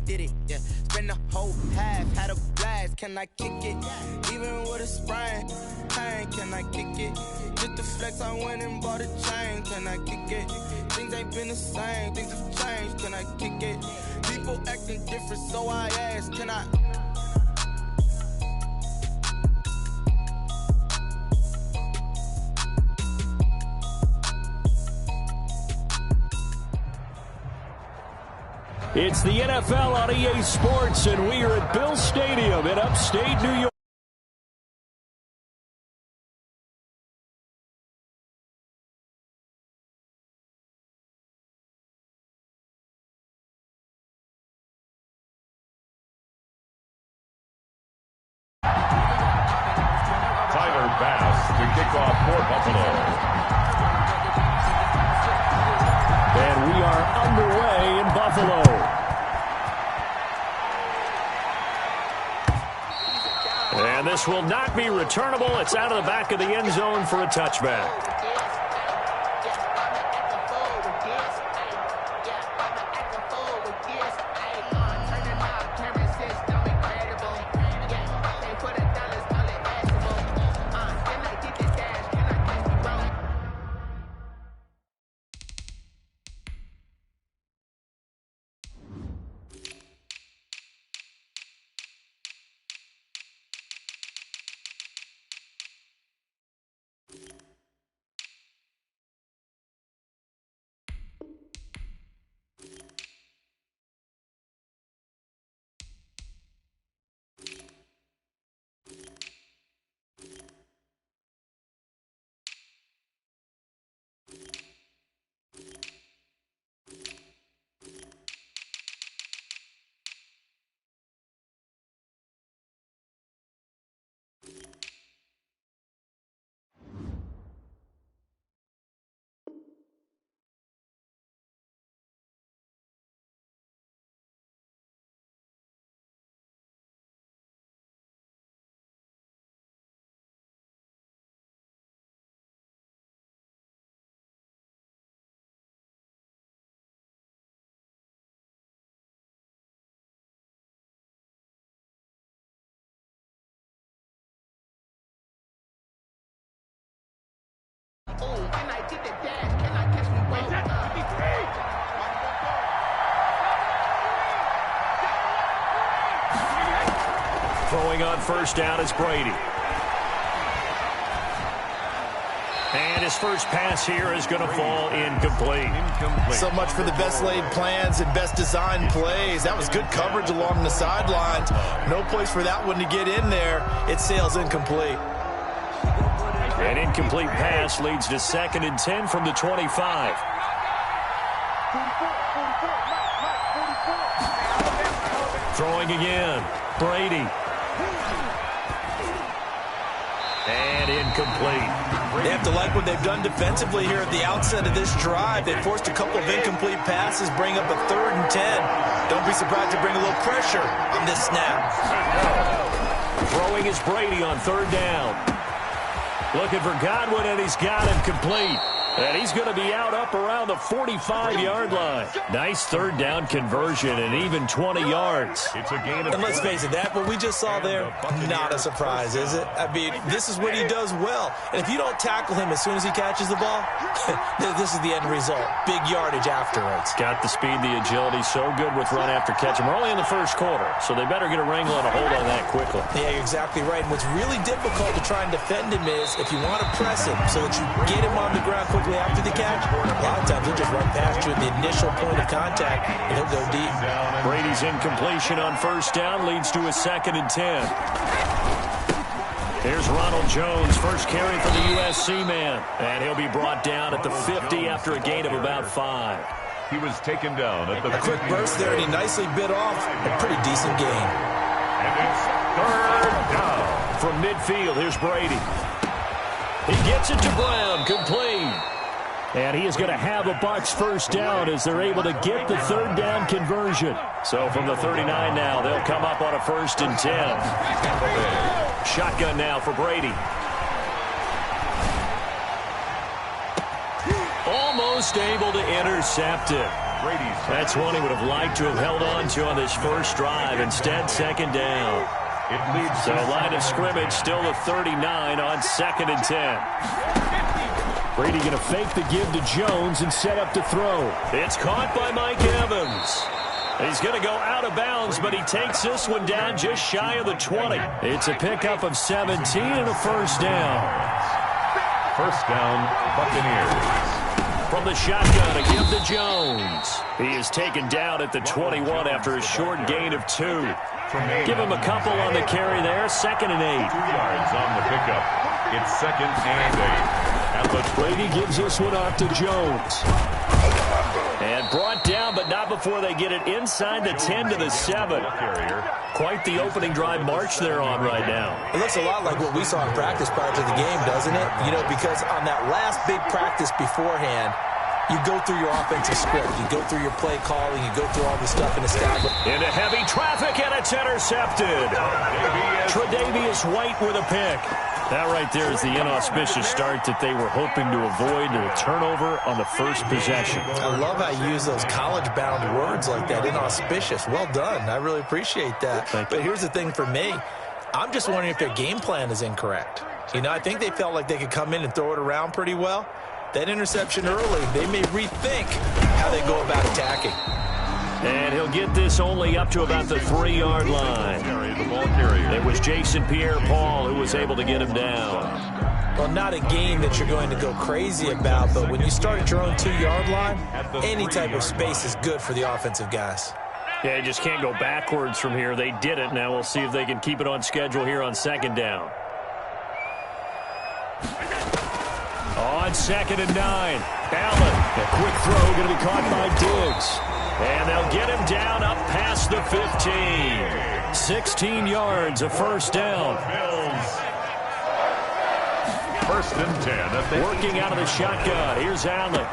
did it, yeah. Spend the whole half, had a blast, can I kick it? Even with a sprain, pain, can I kick it? Just the flex, I went and bought a chain, can I kick it? Things ain't been the same, things have changed, can I kick it? People acting different, so I ask, can I? It's the NFL on EA Sports, and we are at Bill Stadium in upstate New York. Tyler Bass to kick off for Buffalo. And we are underway in Buffalo. And this will not be returnable. It's out of the back of the end zone for a touchback. Can I get the dash? Can I catch me? Throwing on first down is Brady. And his first pass here is going to fall incomplete. So much for the best laid plans and best designed plays. That was good coverage along the sidelines. No place for that one to get in there. It sails incomplete. An incomplete pass leads to 2nd and 10 from the 25. Throwing again. Brady. And incomplete. They have to like what they've done defensively here at the outset of this drive. They forced a couple of incomplete passes, bring up a 3rd and 10. Don't be surprised to bring a little pressure on this snap. Throwing is Brady on 3rd down. Looking for Godwin, and he's got him complete. And he's going to be out up around the 45-yard line. Nice 3rd down conversion and even 20 yards. It's a gain of and let's face it, that what we just saw there, not a surprise, is it? I mean, this is what he does well. And if you don't tackle him as soon as he catches the ball, this is the end result. Big yardage afterwards. Got the speed, the agility, so good with run after catch. And we're only in the 1st quarter, so they better get a wrangle and a hold on that quickly. Yeah, you're exactly right. And what's really difficult to try and defend him is if you want to press him so that you get him on the ground quickly after the catch, a lot of times he'll just run past you at the initial point of contact, and he'll go deep. Brady's incompletion on 1st down leads to a 2nd and 10. Here's Ronald Jones, first carry for the USC man, and he'll be brought down at the 50 after a gain of about 5. He was taken down at the a quick burst there, and he nicely bit off a pretty decent gain. And it's 3rd down. From midfield, here's Brady. He gets it to Brown, complete. And he is going to have a Bucs first down as they're able to get the 3rd down conversion. So from the 39 now, they'll come up on a 1st and 10. Shotgun now for Brady. Almost able to intercept it. That's one he would have liked to have held on to on this first drive. Instead, second down. So line of scrimmage still the 39 on 2nd and 10. Brady going to fake the give to Jones and set up to throw. It's caught by Mike Evans. He's going to go out of bounds, but he takes this one down just shy of the 20. It's a pickup of 17 and a first down. First down, Buccaneers. From the shotgun, a give to Jones. He is taken down at the 21 after a short gain of 2. Give him a couple on the carry there, 2nd and 8. 2 yards on the pickup. It's 2nd and 8. Brady gives this one off to Jones. And brought down, but not before they get it inside the 10 to the 7. Quite the opening drive march they're on right now. It looks a lot like what we saw in practice prior to the game, doesn't it? You know, because on that last big practice beforehand, you go through your offensive script. You go through your play calling. You go through all the stuff in establishment. Into heavy traffic, and it's intercepted. Tre'Davious White with a pick. That right there is the inauspicious start that they were hoping to avoid, a turnover on the first possession. I love how you use those college-bound words like that, inauspicious. Well done. I really appreciate that. But here's the thing for me. I'm just wondering if their game plan is incorrect. You know, I think they felt like they could come in and throw it around pretty well. That interception early, they may rethink how they go about attacking. And he'll get this only up to about the 3-yard line. It was Jason Pierre-Paul who was able to get him down. Well, not a game that you're going to go crazy about, but when you start at your own 2-yard line, any type of space is good for the offensive guys. Yeah, you just can't go backwards from here. They did it. Now we'll see if they can keep it on schedule here on 2nd down. On 2nd and 9, Allen. A quick throw going to be caught by Diggs. And they'll get him down up past the 15. 16 yards, a first down. First and 10. Working out of the shotgun. Here's Allen.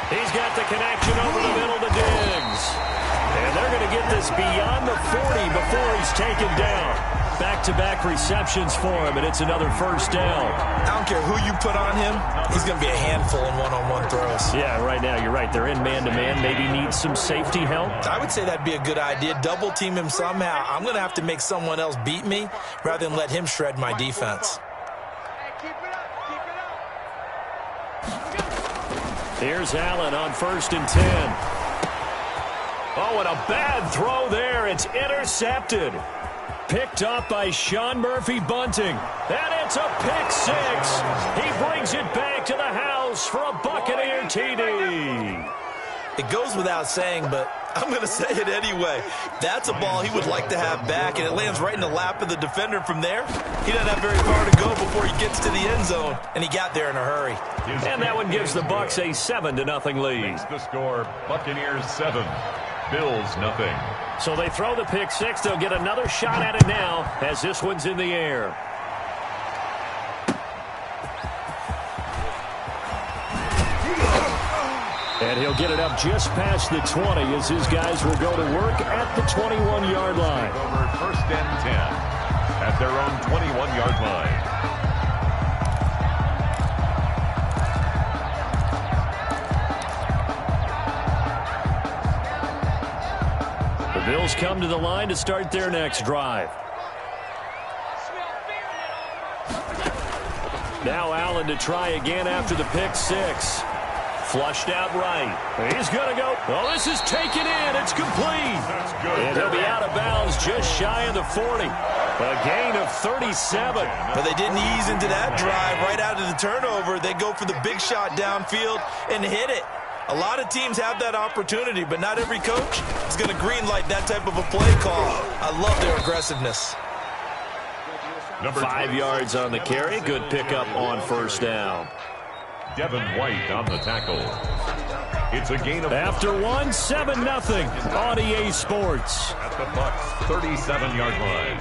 He's got the connection over the middle to Diggs. And they're going to get this beyond the 40 before he's taken down. Back-to-back receptions for him, and it's another first down. I don't care who you put on him, he's going to be a handful in one-on-one throws. Yeah, right now, you're right. They're in man-to-man. Maybe need some safety help. I would say that'd be a good idea. Double-team him somehow. I'm going to have to make someone else beat me rather than let him shred my defense. Here's Allen on 1st and 10. Oh, and a bad throw there. It's intercepted. Picked up by Sean Murphy-Bunting. And it's a pick 6. He brings it back to the house for a Buccaneer TD. It goes without saying, but I'm going to say it anyway. That's a ball he would like to have back, and it lands right in the lap of the defender from there. He doesn't have very far to go before he gets to the end zone, and he got there in a hurry. And that one gives the Bucs a 7-0 lead. The score, Buccaneers 7, Bills nothing. So they throw the pick 6. They'll get another shot at it now as this one's in the air. And he'll get it up just past the 20 as his guys will go to work at the 21-yard line. Over 1st and 10 at their own 21-yard line. The Bills come to the line to start their next drive. Now Allen to try again after the pick 6. Flushed out right. He's going to go. Oh, this is taken in. It's complete. That's good. And he'll be out of bounds just shy of the 40. A gain of 37. But they didn't ease into that drive. Right out of the turnover, they go for the big shot downfield and hit it. A lot of teams have that opportunity, but not every coach is going to greenlight that type of a play call. I love their aggressiveness. 5 yards on the carry. Good pickup on first down. Devin White on the tackle. It's a gain of... After 1, 7-0 on EA Sports. At the Bucs 37-yard line.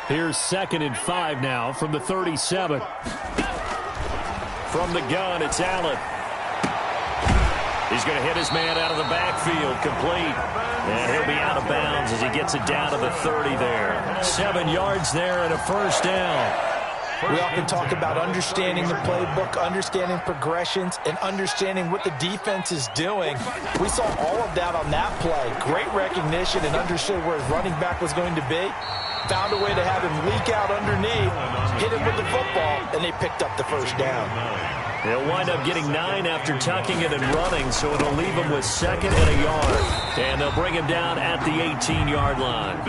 Here's 2nd and 5 now from the 37. From the gun, it's Allen. He's going to hit his man out of the backfield, complete. And he'll be out of bounds as he gets it down to the 30 there. 7 yards there and a first down. We often talk about understanding the playbook, understanding progressions, and understanding what the defense is doing. We saw all of that on that play. Great recognition and understood where his running back was going to be. Found a way to have him leak out underneath, hit him with the football, and they picked up the first down. They'll wind up getting 9 after tucking it and running, so it'll leave him with 2nd and a yard. And they'll bring him down at the 18-yard line.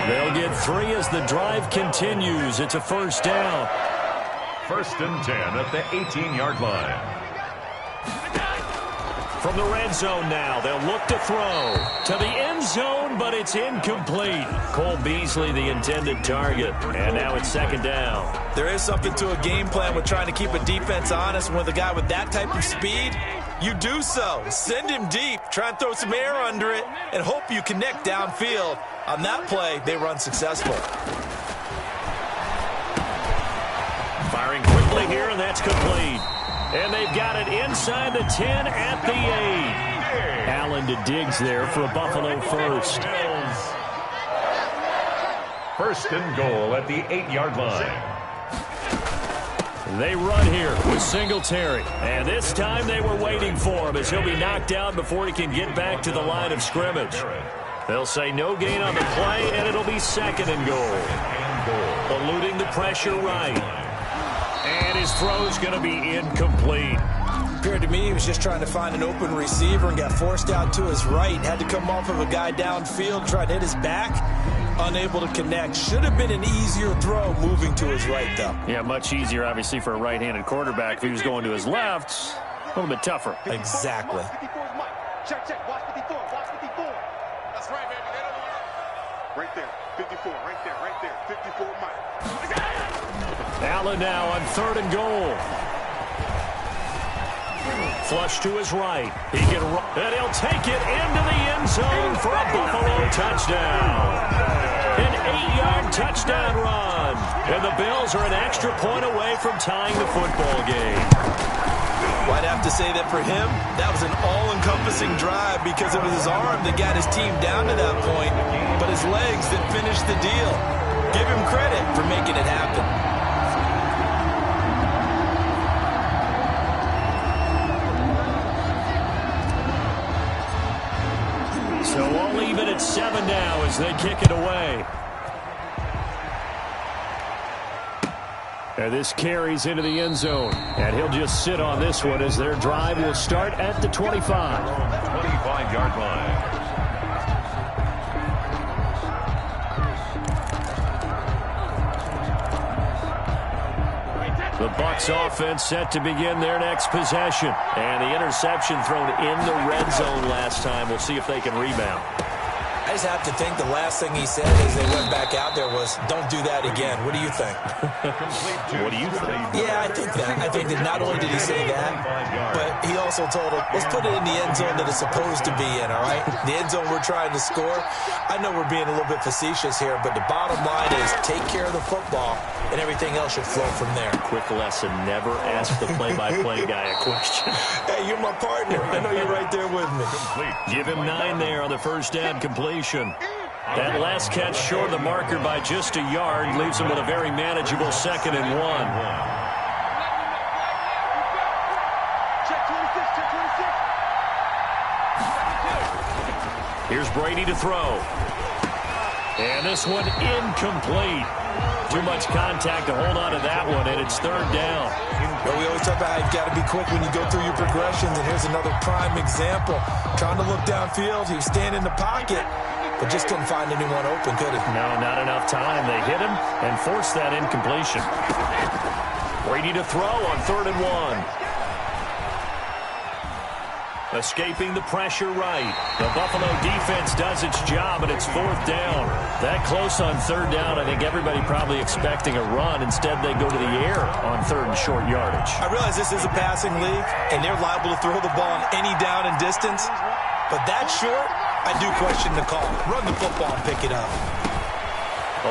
They'll get 3 as the drive continues. It's a first down. 1st and 10 at the 18-yard line. From the red zone now, they'll look to throw to the end zone, but it's incomplete. Cole Beasley, the intended target, and now it's 2nd down. There is something to a game plan with trying to keep a defense honest. With a guy with that type of speed, you do so. Send him deep, try and throw some air under it, and hope you connect downfield. On that play, they run successful. Firing quickly here, and that's complete. And they've got it inside the 10 at the 8. Allen to Diggs there for a Buffalo first. 1st and goal at the 8-yard line. They run here with Singletary. And this time they were waiting for him as he'll be knocked down before he can get back to the line of scrimmage. They'll say no gain on the play, and it'll be 2nd and goal. Eluding the pressure right. And his throw's going to be incomplete. Appeared to me he was just trying to find an open receiver and got forced out to his right. Had to come off of a guy downfield, try to hit his back. Unable to connect. Should have been an easier throw moving to his right, though. Yeah, much easier, obviously, for a right-handed quarterback. If he was going to his left, a little bit tougher. Exactly. Check, check. Watch 54. Watch 54. That's right, baby. Right there. 54. Right there. 54, Mike. Allen now on 3rd and goal. Flush to his right. He can run, and he'll take it into the end zone for a Buffalo touchdown. An 8-yard touchdown run. And the Bills are an extra point away from tying the football game. Well, I'd have to say that for him, that was an all-encompassing drive because it was his arm that got his team down to that point, but his legs that finished the deal. Give him credit for making it happen. So all even at 7 now as they kick it away. And this carries into the end zone. And he'll just sit on this one as their drive will start at the 25. 25-yard line. The Bucs offense set to begin their next possession. And the interception thrown in the red zone last time. We'll see if they can rebound. I just have to think the last thing he said as they went back out there was, don't do that again. What do you think? What do you think? Yeah, I think that. I think that not only did he say that, but he also told him, let's put it in the end zone that it's supposed to be in, all right? The end zone we're trying to score. I know we're being a little bit facetious here, but the bottom line is take care of the football, and everything else should flow from there. Quick lesson, never ask the play-by-play guy a question. Hey, you're my partner. I know you're right there with me. Give him 9 there on the first down completion. That last catch short of the marker by just a yard leaves him with a very manageable 2nd and 1. Here's Brady to throw. And this one incomplete. Too much contact to hold on to that one, and it's 3rd down. Well, we always talk about how you've got to be quick when you go through your progressions, and here's another prime example. Trying to look downfield, he was standing in the pocket, but just couldn't find anyone open, could he? No, not enough time. They hit him and forced that incompletion. Brady to throw on 3rd and 1. Escaping the pressure right. The Buffalo defense does its job, and it's 4th down. That close on 3rd down, I think everybody probably expecting a run. Instead, they go to the air on 3rd and short yardage. I realize this is a passing league, and they're liable to throw the ball on any down and distance. But that short, I do question the call. Run the football and pick it up.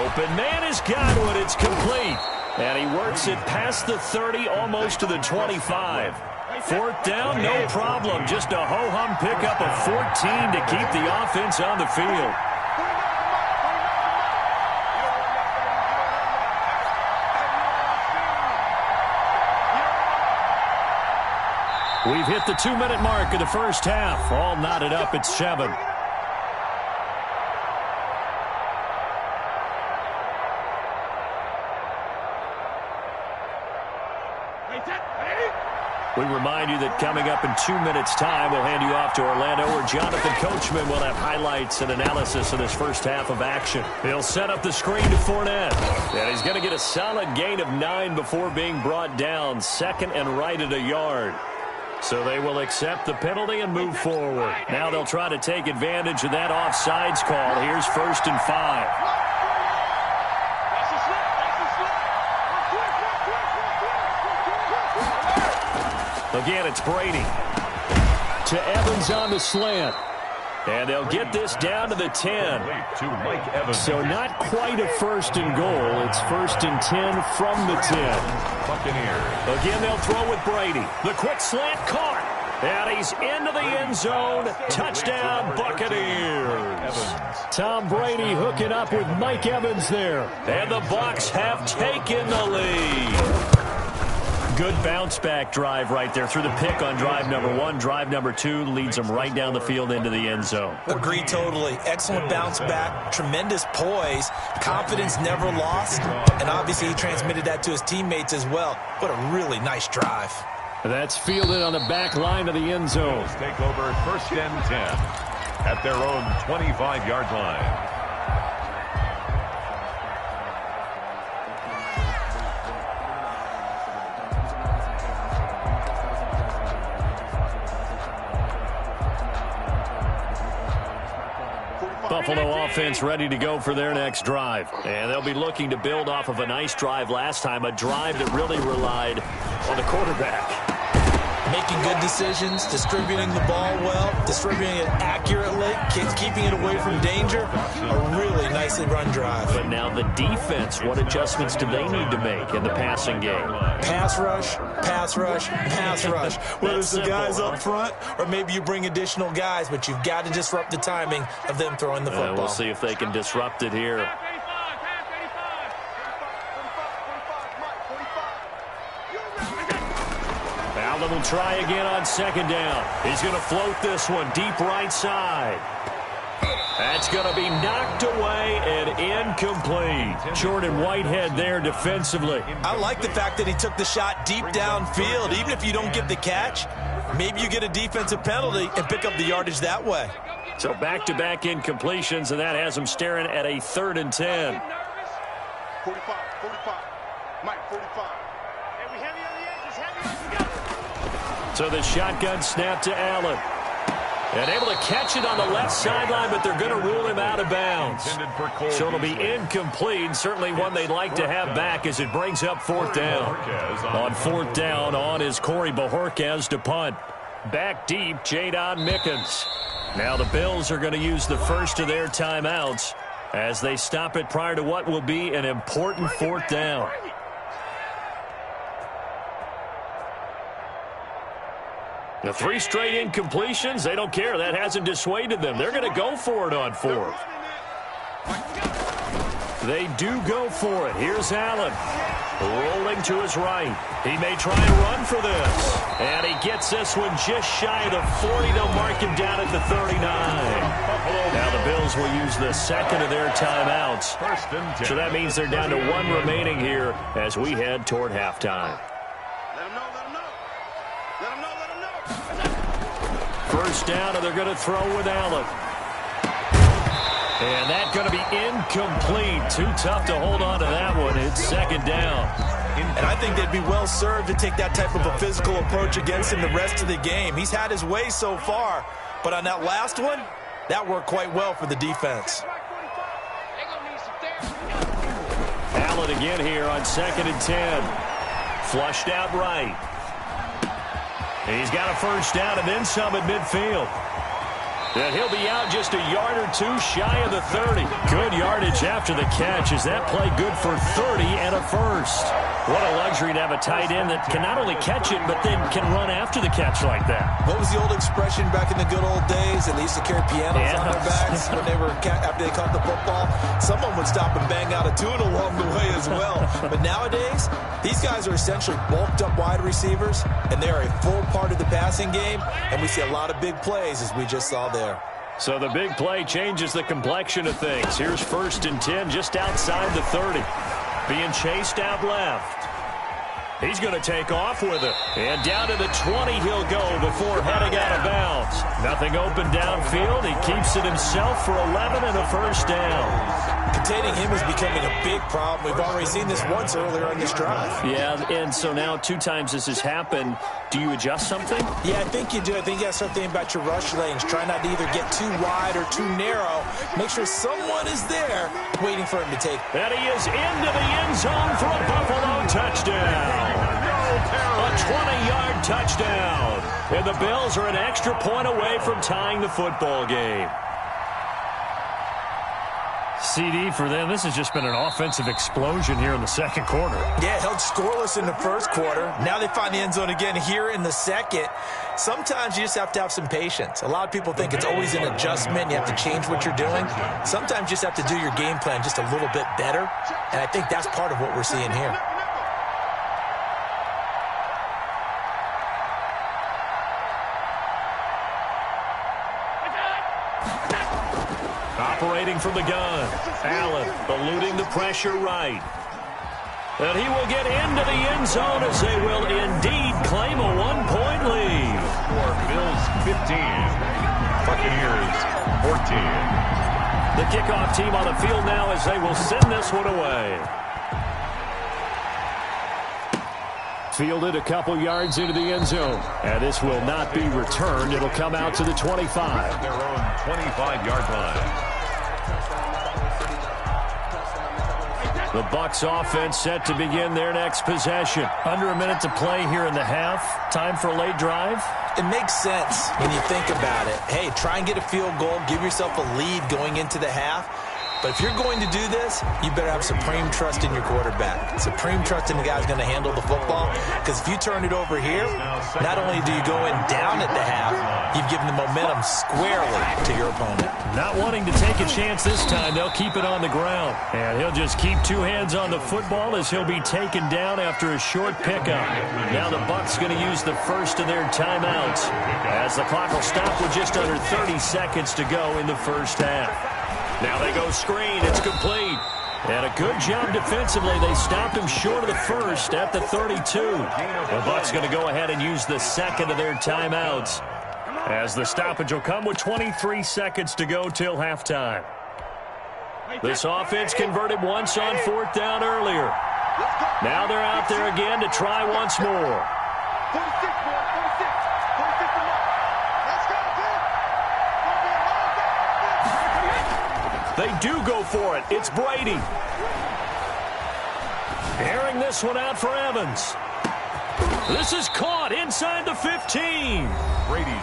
Open man is Godwin. It's complete. And he works it past the 30, almost to the 25. 4th down, no problem. Just a ho-hum pickup of 14 to keep the offense on the field. We've hit the 2-minute mark of the first half. All knotted up at 7. We remind you that coming up in 2 minutes' time, we'll hand you off to Orlando, where Jonathan Coachman will have highlights and analysis of this first half of action. He'll set up the screen to Fournette, and he's going to get a solid gain of 9 before being brought down, second and right at a yard. So they will accept the penalty and move forward. Now they'll try to take advantage of that offsides call. Here's 1st and 5. Again, it's Brady to Evans on the slant. And they'll get this down to the 10. So not quite a 1st and goal. It's 1st and 10 from the 10. Buccaneers. Again, they'll throw with Brady. The quick slant caught. And he's into the end zone. Touchdown, Buccaneers. Tom Brady hooking up with Mike Evans there. And the Bucs have taken the lead. Good bounce-back drive right there through the pick on drive number 1. Drive number 2 leads them right down the field into the end zone. Agree totally. Excellent bounce-back, tremendous poise, confidence never lost, and obviously he transmitted that to his teammates as well. What a really nice drive. That's fielded on the back line of the end zone. Take over 1st and 10 at their own 25-yard line. Buffalo offense ready to go for their next drive. And they'll be looking to build off of a nice drive last time, a drive that really relied on the quarterback. Making good decisions, distributing the ball well, distributing it accurately, keeping it away from danger. A really nicely run drive. But now the defense, what adjustments do they need to make in the passing game? Pass rush, pass rush, pass rush. Whether it's the guys up front or maybe you bring additional guys, but you've got to disrupt the timing of them throwing the football. We'll see if they can disrupt it here. Allen will try again on 2nd down. He's going to float this one deep right side. That's going to be knocked away and incomplete. Jordan Whitehead there defensively. I like the fact that he took the shot deep downfield. Even if you don't get the catch, maybe you get a defensive penalty and pick up the yardage that way. So back-to-back incompletions, and that has him staring at a 3rd and 10. 45, Mike, 45. So the shotgun snap to Allen. And able to catch it on the left sideline, but they're going to rule him out of bounds. So it'll be incomplete, certainly one they'd like to have back as it brings up 4th down. On 4th down, on is Corey Bojorquez to punt. Back deep, Jadon Mickens. Now the Bills are going to use the first of their timeouts as they stop it prior to what will be an important 4th down. The 3 straight incompletions, they don't care. That hasn't dissuaded them. They're going to go for it on 4th. They do go for it. Here's Allen. Rolling to his right. He may try and run for this. And he gets this one just shy of the 40. They'll mark him down at the 39. Now the Bills will use the 2nd of their timeouts. So that means they're down to 1 remaining here as we head toward halftime. First down, and they're going to throw with Allen. And that's going to be incomplete. Too tough to hold on to that one. It's 2nd down. And I think they'd be well served to take that type of a physical approach against him the rest of the game. He's had his way so far, but on that last one, that worked quite well for the defense. Allen again here on 2nd and 10. Flushed out right. He's got a first down and then some at midfield. And he'll be out just a yard or 2 shy of the 30. Good yardage after the catch. Is that play good for 30 and a first? What a luxury to have a tight end that can not only catch it, but then can run after the catch like that. What was the old expression back in the good old days? And they used to carry pianos on their backs when they were after they caught the football. Someone would stop and bang out a tune along the way as well. But nowadays, these guys are essentially bulked up wide receivers, and they are a full part of the passing game. And we see a lot of big plays, as we just saw there. So the big play changes the complexion of things. Here's 1st and 10 just outside the 30. Being chased out left. He's going to take off with it. And down to the 20 he'll go before heading out of bounds. Nothing open downfield. He keeps it himself for 11 and a 1st down. Containing him is becoming a big problem. We've already seen this once earlier in this drive. Yeah, and so now 2 times this has happened. Do you adjust something? Yeah, I think you do. I think you got to start thinking about your rush lanes. Try not to either get too wide or too narrow. Make sure someone is there waiting for him to take. And he is into the end zone for a Buffalo touchdown. A 20-yard touchdown. And the Bills are an extra point away from tying the football game. CD for them. This has just been an offensive explosion here in the second quarter. Yeah, held scoreless in the first quarter. Now they find the end zone again here in the second. Sometimes you just have to have some patience. A lot of people think it's always an adjustment. You have to change what you're doing. Sometimes you just have to do your game plan just a little bit better. And I think that's part of what we're seeing here. Operating from the gun. Allen eluding the pressure right. And he will get into the end zone as they will indeed claim a 1-point lead. For Bills 15, Buccaneers 14. The kickoff team on the field now as they will send this one away. Fielded a couple yards into the end zone. And this will not be returned. It'll come out to the 25. Their own 25-yard line. The Bucs offense set to begin their next possession. Under a minute to play here in the half. Time for a late drive. It makes sense when you think about it. Hey, try and get a field goal. Give yourself a lead going into the half. But if you're going to do this, you better have supreme trust in your quarterback. Supreme trust in the guy who's going to handle the football. Because if you turn it over here, not only do you go in down at the half, you've given the momentum squarely to your opponent. Not wanting to take a chance this time, they'll keep it on the ground. And he'll just keep 2 hands on the football as he'll be taken down after a short pickup. Now the Bucs going to use the first of their timeouts as the clock will stop with just under 30 seconds to go in the first half. Now they go screen. It's complete. And a good job defensively. They stopped him short of the first at the 32. The Bucs going to go ahead and use the second of their timeouts as the stoppage will come with 23 seconds to go till halftime. This offense converted once on 4th down earlier. Now they're out there again to try once more. 46, boy, 46. 46 and up. Let's go, kid. They do go for it. It's Brady. Airing this one out for Evans. This is caught inside the 15.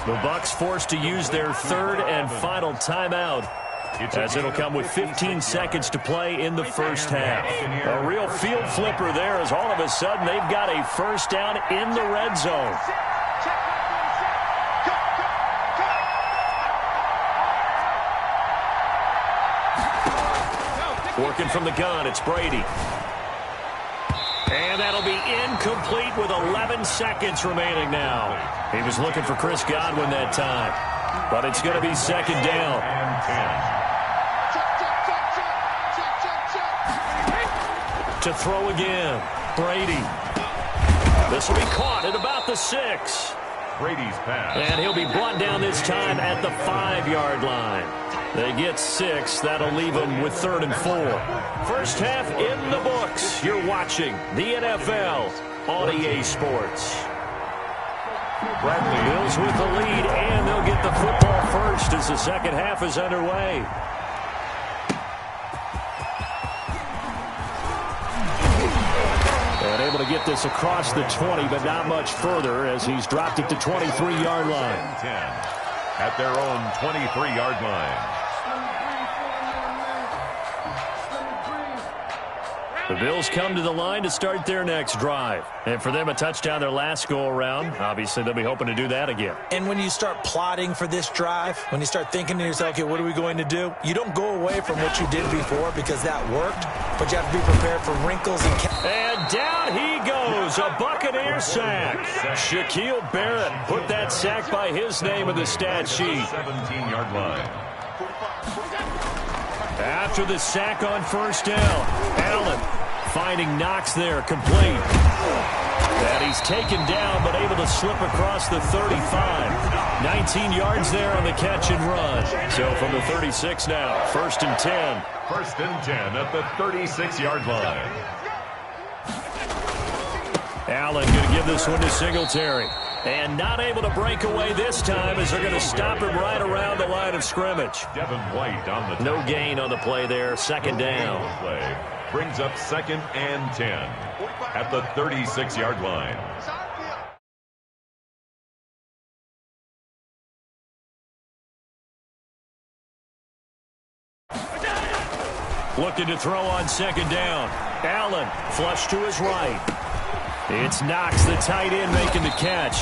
The Bucs forced to use their 3rd and final timeout as it'll come with 15 seconds to play in the first half. A real field flipper there as all of a sudden they've got a first down in the red zone. Working from the gun, it's Brady. And that'll be incomplete with 11 seconds remaining now. He was looking for Chris Godwin that time. But it's going to be 2nd down. To throw again, Brady. This will be caught at about the 6. Brady's pass. And he'll be brought down this time at the 5-yard line. They get 6. That'll leave them with 3rd and 4. First half in the books. You're watching the NFL on EA Sports. Bradley. Bills with the lead, and they'll get the football first as the second half is underway. And able to get this across the 20, but not much further as he's dropped it to 23-yard line. 10 at their own 23-yard line. The Bills come to the line to start their next drive. And for them, a touchdown their last go-around. Obviously, they'll be hoping to do that again. And when you start plotting for this drive, when you start thinking to yourself, okay, what are we going to do? You don't go away from what you did before because that worked, but you have to be prepared for wrinkles and... And down he goes, a Buccaneer sack. Shaquille Barrett put that sack by his name in the stat sheet. 17-yard line. After the sack on first down, Allen finding Knox there, complete. And he's taken down, but able to slip across the 35. 19 yards there on the catch and run. So from the 36 now, 1st and 10. 1st and 10 at the 36-yard line. Allen going to give this one to Singletary. And not able to break away this time as they're going to stop him right around the line of scrimmage. Devin White on the no gain on the play there, 2nd down. Play brings up 2nd and 10 at the 36-yard line. Looking to throw on 2nd down. Allen flush to his right. It's Knox, the tight end, making the catch.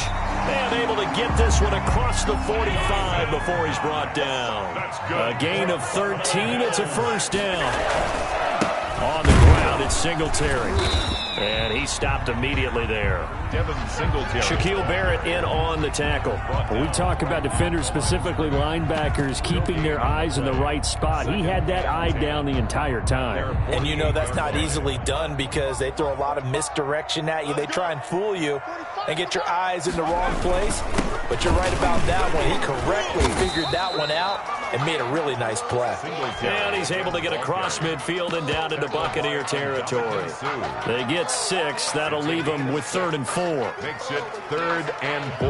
And able to get this one across the 45 before he's brought down. A gain of 13. It's a 1st down. On the ground, it's Singletary. And he stopped immediately there. Devin Singletary. Shaquille Barrett in on the tackle. When we talk about defenders, specifically linebackers, keeping their eyes in the right spot. He had that eye down the entire time. And you know that's not easily done because they throw a lot of misdirection at you. They try and fool you and get your eyes in the wrong place. But you're right about that one. He correctly figured that one out and made a really nice play. And he's able to get across midfield and down into Buccaneer territory. They get 6. That'll leave them with 3rd and 4. Makes it 3rd and 4.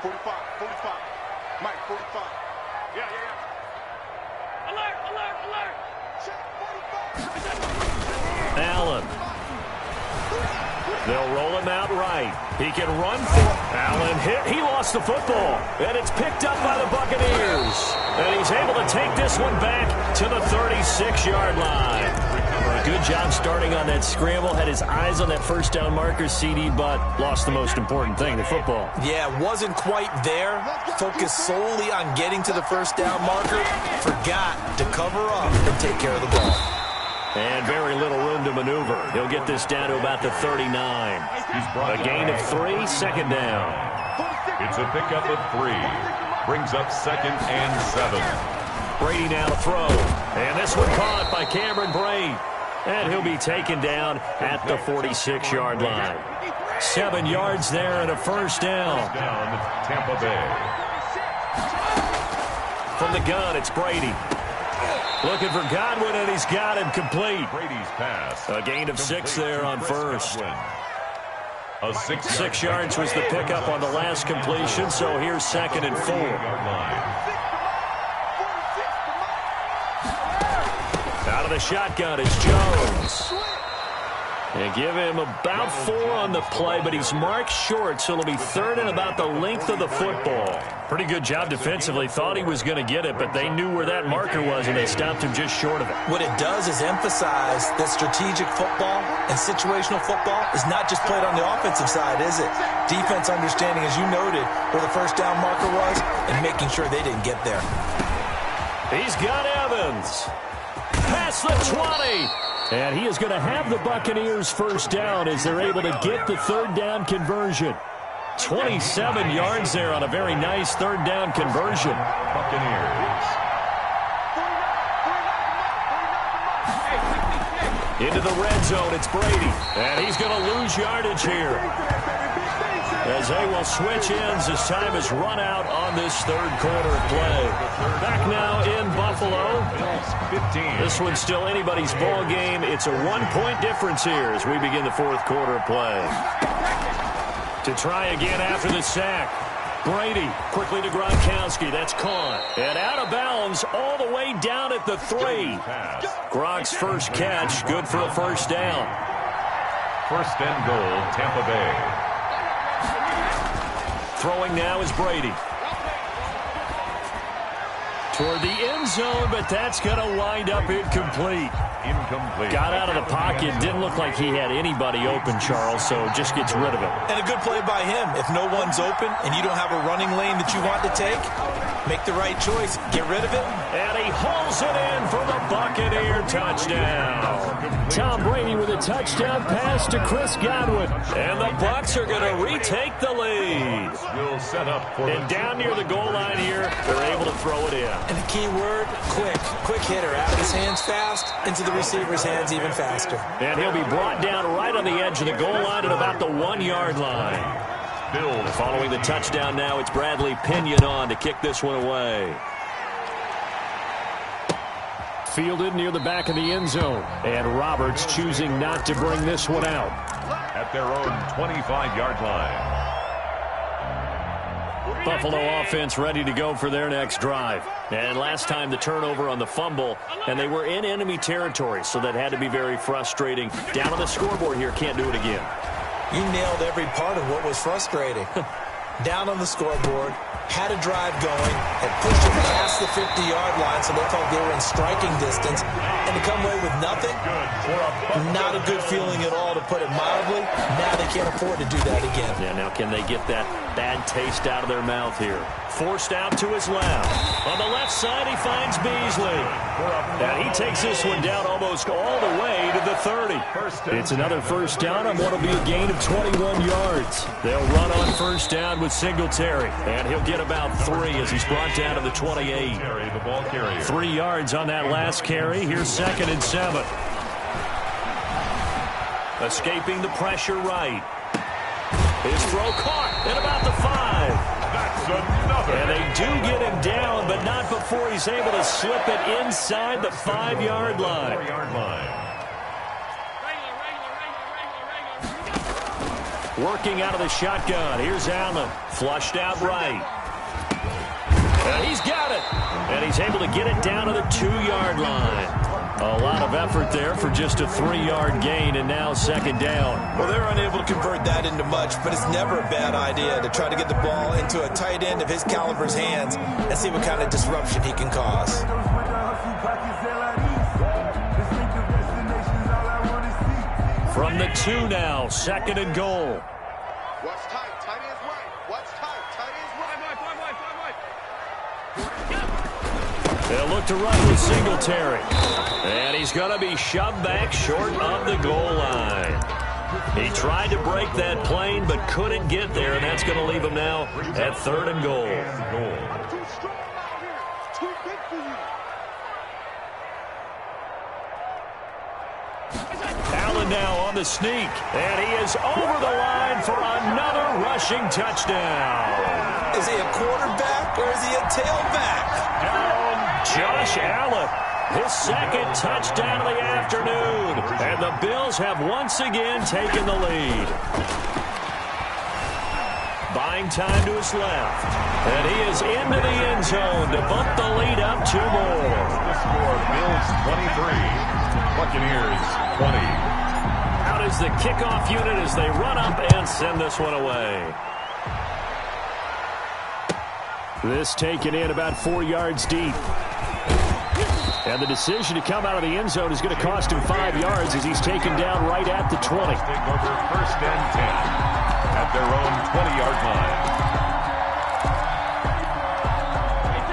45. Mike, 45. Yeah. Alert. Check 45. Allen. They'll roll him out right. He can run for Allen. He lost the football. And it's picked up by the Buccaneers. And he's able to take this one back to the 36-yard line. Good job starting on that scramble. Had his eyes on that 1st down marker, CD, but lost the most important thing, the football. Yeah, wasn't quite there. Focused solely on getting to the 1st down marker. Forgot to cover up and take care of the ball. And very little room to maneuver. He'll get this down to about the 39. A gain of 3, 2nd down. It's a pickup of 3. Brings up 2nd and 7. Brady now to throw. And this one caught by Cameron Brate. And he'll be taken down at the 46-yard line. 7 yards there and a 1st down. Down Tampa Bay. From the gun, it's Brady. Looking for Godwin, and he's got him complete. Brady's pass. A gain of 6 there on 1st. A 6 yards was the pickup on the last completion, so here's 2nd and 4. Out of the shotgun, it's Jones. They give him about 4 on the play, but he's marked short, so it'll be 3rd and about the length of the football. Pretty good job defensively. Thought he was going to get it, but they knew where that marker was, and they stopped him just short of it. What it does is emphasize that strategic football and situational football is not just played on the offensive side, is it? Defense understanding, as you noted, where the 1st down marker was and making sure they didn't get there. He's got Evans. Past the 20. And he is going to have the Buccaneers 1st down as they're able to get the 3rd down conversion. 27 yards there on a very nice 3rd down conversion. Buccaneers. Into the red zone, it's Brady. And he's going to lose yardage here, as they will switch ends as time has run out on this 3rd quarter of play. Back now in Buffalo. 15. This one's still anybody's ball game. It's a 1-point difference here as we begin the 4th quarter of play. To try again after the sack. Brady quickly to Gronkowski. That's caught. And out of bounds all the way down at the 3. Gronk's first catch, good for a 1st down. 1st and goal, Tampa Bay. Throwing now is Brady. toward the end zone, but that's going to wind up incomplete. Incomplete. Got out of the pocket. Didn't look like he had anybody open, Charles, so just gets rid of it. And a good play by him. If no one's open and you don't have a running lane that you want to take, make the right choice. Get rid of it. And he hauls it in for the Buccaneer touchdown. Tom Brady with a touchdown pass to Chris Godwin. And the Bucs are going to retake the lead. Will set up for and down near the goal line here, they're able to throw it in. And the key word, quick. Quick hitter. Out of his hands fast, into the receiver's hands even faster. And he'll be brought down right on the edge of the goal line at about the 1-yard line. Bills. Following the touchdown now, it's Bradley Pinion on to kick this one away. Fielded near the back of the end zone. And Roberts choosing not to bring this one out. At their own 25-yard line. Buffalo offense ready to go for their next drive. And last time the turnover on the fumble, and they were in enemy territory, so that had to be very frustrating. Down on the scoreboard here, can't do it again. You nailed every part of what was frustrating. Down on the scoreboard, had a drive going, had pushed it past the 50-yard line so they felt they were in striking distance, and to come away with nothing, not a good feeling at all, to put it mildly. Now they can't afford to do that again. Yeah, now can they get that bad taste out of their mouth here? Forced out to his left. On the left side, he finds Beasley. And he takes this one down almost all the way to the 30. It's another first down on what will be a gain of 21 yards. They'll run on first down with Singletary. And he'll get about 3 as he's brought down to the 28. 3 yards on that last carry. Here's 2nd and 7. Escaping the pressure right. His throw caught at about the 5. That's another. And they do get him down, but not before he's able to slip it inside the 5-yard line. Working out of the shotgun. Here's Allen. Flushed out right. And he's got it. And he's able to get it down to the 2-yard line. A lot of effort there for just a 3-yard gain, and now 2nd down. Well, they're unable to convert that into much, but it's never a bad idea to try to get the ball into a tight end of his caliber's hands and see what kind of disruption he can cause. From the 2 now, 2nd and goal. Watch tight, tight ends right. Watch tight, tight ends right. They'll look to run with Singletary. And he's going to be shoved back short of the goal line. He tried to break that plane but couldn't get there, and that's going to leave him now at 3rd and goal. Too strong out here. Too big for you. Allen now on the sneak. And he is over the line for another rushing touchdown. Is he a quarterback or is he a tailback? Josh Allen, his 2nd touchdown of the afternoon. And the Bills have once again taken the lead. Buying time to his left. And he is into the end zone to bump the lead up 2 more. The score, Bills 23, Buccaneers 20. Out is the kickoff unit as they run up and send this one away. This taken in about 4 yards deep. And the decision to come out of the end zone is going to cost him 5 yards as he's taken down right at the 20. Take over 1st and 10 at their own 20-yard line.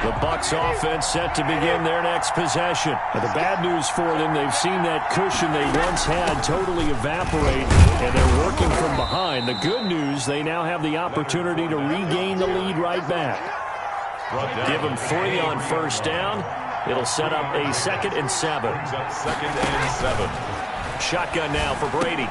The Bucs offense set to begin their next possession. And the bad news for them, they've seen that cushion they once had totally evaporate, and they're working from behind. The good news, they now have the opportunity to regain the lead right back. Give them 3 on first down. It'll set up a 2nd and 7. 2nd and 7. Shotgun now for Brady.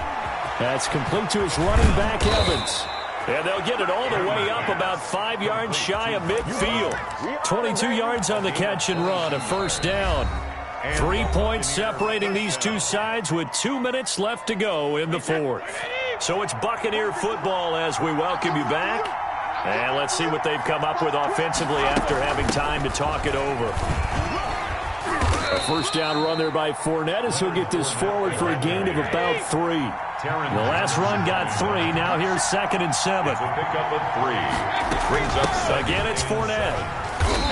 That's complete to his running back, Evans. And they'll get it all the way up about 5 yards shy of midfield. 22 yards on the catch and run, a first down. 3 points separating these two sides with 2 minutes left to go in the 4th. So it's Buccaneer football as we welcome you back. And let's see what they've come up with offensively after having time to talk it over. A first down run there by Fournette as he'll get this forward for a gain of about 3. The last run got 3. Now here's 2nd and 7. Pick up a 3. Brings up 2nd. Again, it's Fournette.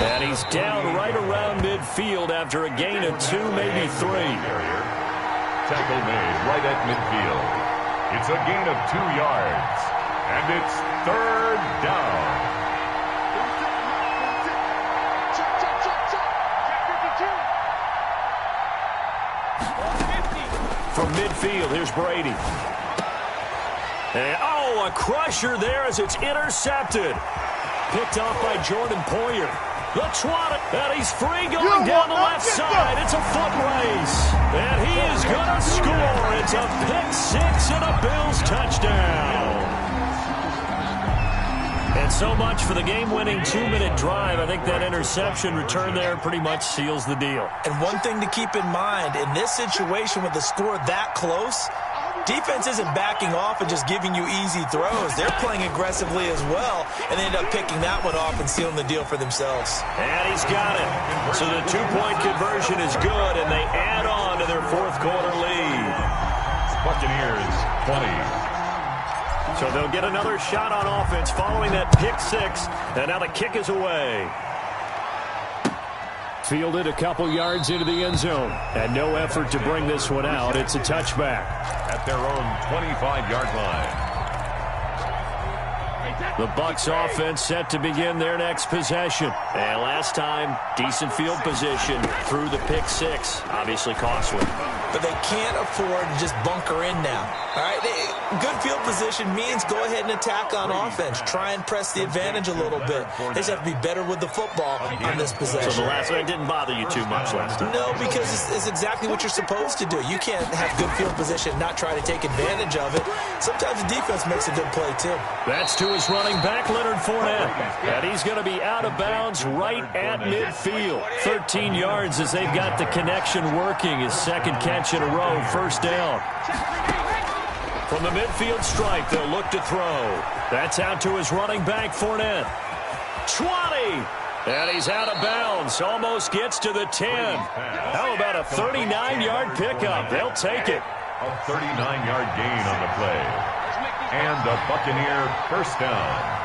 And he's down right around midfield after a gain of 2, maybe 3. Tackle made right at midfield. It's a gain of 2 yards. And it's 3rd down. From midfield, here's Brady. And, a crusher there as it's intercepted. Picked off by Jordan Poyer. The twat, and he's free going down the left side. It's a foot race. And he is going to score. It's a pick 6 and a Bills touchdown. And so much for the game-winning 2-minute drive. I think that interception return there pretty much seals the deal. And one thing to keep in mind, in this situation with the score that close, defense isn't backing off and just giving you easy throws. They're playing aggressively as well, and they end up picking that one off and sealing the deal for themselves. And he's got it. So the 2-point conversion is good, and they add on to their 4th quarter lead. Buccaneers 20. So they'll get another shot on offense following that pick 6, and now the kick is away. Fielded a couple yards into the end zone, and no effort to bring this one out. It's a touchback. At their own 25-yard line. The Bucs offense set to begin their next possession. And last time, decent field position through the pick 6. Obviously costly. But they can't afford to just bunker in now. All right, good field position means go ahead and attack on offense. Try and press the advantage a little bit. They just have to be better with the football on this possession. So the last one didn't bother you too much last time? No, because it's exactly what you're supposed to do. You can't have good field position and not try to take advantage of it. Sometimes the defense makes a good play, too. That's to his running back, Leonard Fournette. And he's going to be out of bounds right at midfield. 13 yards as they've got the connection working. His second catch in a row, 1st down. From the midfield stripe, they'll look to throw. That's out to his running back, Fournette. 20! And he's out of bounds. Almost gets to the 10. How about a 39-yard pickup? They'll take it. A 39-yard gain on the play. And a Buccaneer 1st down.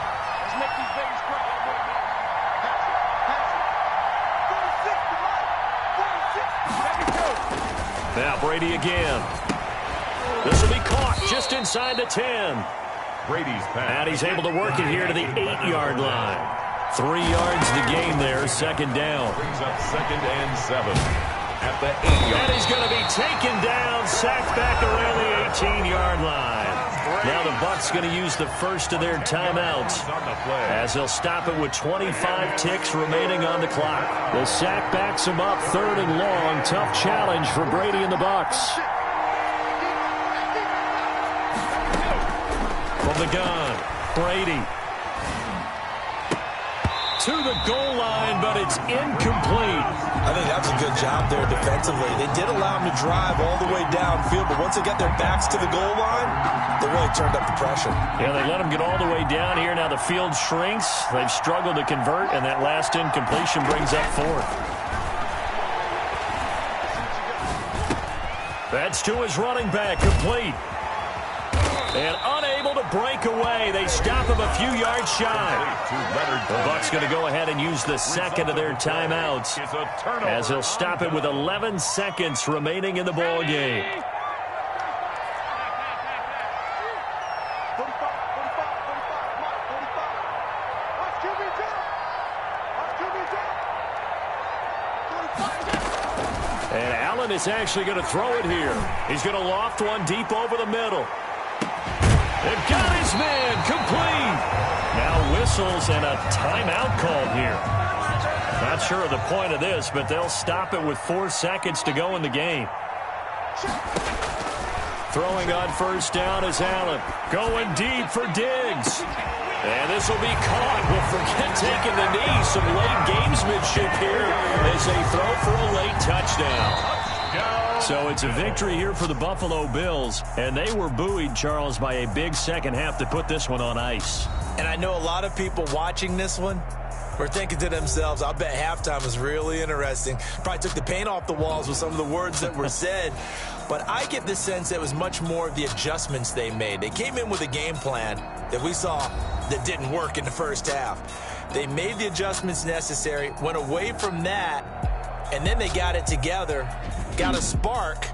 Now Brady again. This will be caught just inside the 10. Brady's pass. And he's able to work it here to the 8-yard line. 3 yards to gain there, 2nd down. Brings up 2nd and 7 at the 8-yard. And he's going to be taken down, sacked back around the 18-yard line. Now the Bucs going to use the first of their timeouts as they'll stop it with 25 ticks remaining on the clock. The sack backs him up, 3rd and long. Tough challenge for Brady and the Bucs. From the gun, Brady. To the goal line, but it's incomplete. I think that's a good job there defensively. They did allow him to drive all the way downfield, but once they got their backs to the goal line, they really turned up the pressure. Yeah, they let him get all the way down here. Now the field shrinks. They've struggled to convert, and that last incompletion brings up 4th. That's to his running back, complete. And unable to break away. They stop him a few yards shy. The Bucs going to go ahead and use the second of their timeouts as he'll stop it with 11 seconds remaining in the ball game. And Allen is actually going to throw it here. He's going to loft one deep over the middle. They've got his man complete. Now whistles and a timeout called here. Not sure of the point of this, but they'll stop it with 4 seconds to go in the game. Throwing on 1st down is Allen. Going deep for Diggs. And this will be caught. We'll forget taking the knee. Some late gamesmanship here as they throw for a late touchdown. So it's a victory here for the Buffalo Bills, and they were buoyed, Charles, by a big second half to put this one on ice. And I know a lot of people watching this one were thinking to themselves, I bet halftime was really interesting. Probably took the paint off the walls with some of the words that were said. But I get the sense that it was much more of the adjustments they made. They came in with a game plan that we saw that didn't work in the first half. They made the adjustments necessary, went away from that, and then they got it together, got a spark,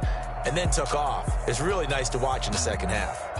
and then took off. It's really nice to watch in the second half.